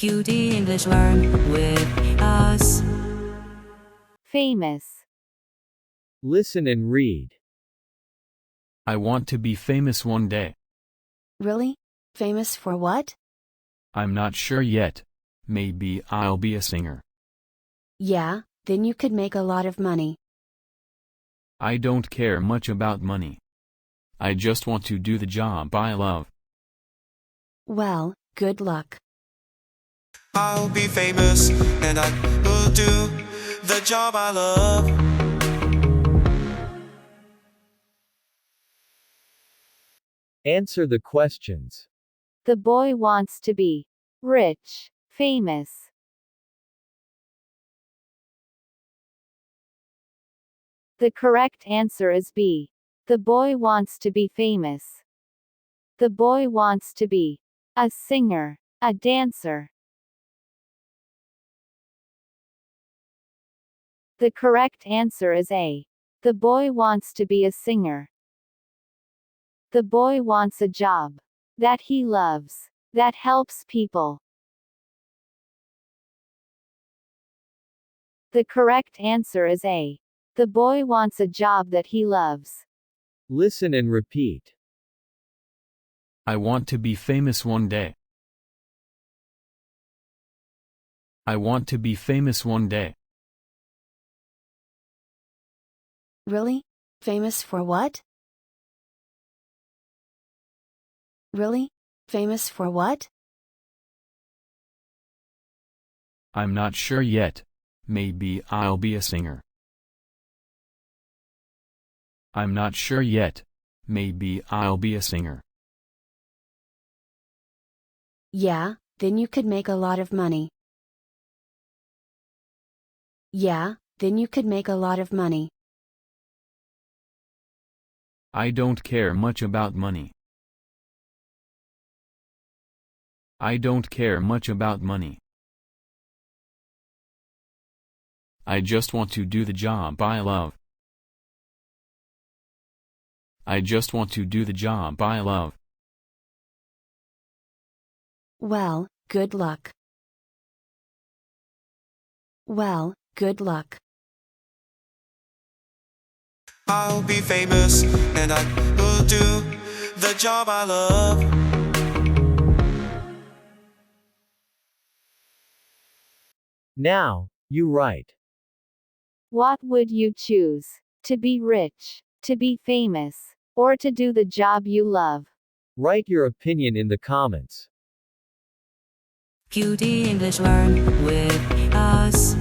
QD English learn with us. Famous. Listen and read. I want to be famous one day. Really? Famous for what? I'm not sure yet. Maybe I'll be a singer. Yeah, then you could make a lot of money. I don't care much about money. I just want to do the job I love. Well, good luck. I'll be famous and I will do the job I love. Answer the questions. The boy wants to be rich, famous. The correct answer is B. The boy wants to be famous. The boy wants to be a singer, a dancer. The correct answer is A. The boy wants to be a singer. The boy wants a job that he loves, that helps people. The correct answer is A. The boy wants a job that he loves. Listen and repeat. I want to be famous one day. I want to be famous one day. Really? Famous for what? Really? Famous for what? I'm not sure yet. Maybe I'll be a singer. I'm not sure yet. Maybe I'll be a singer. Yeah, then you could make a lot of money. Yeah, then you could make a lot of money. I don't care much about money. I don't care much about money. I just want to do the job I love. I just want to do the job I love. Well, good luck. Well, good luck. I'll be famous and I will do the job I love. Now, you write. What would you choose? To be rich, to be famous, or to do the job you love? Write your opinion in the comments. QD English learn with us.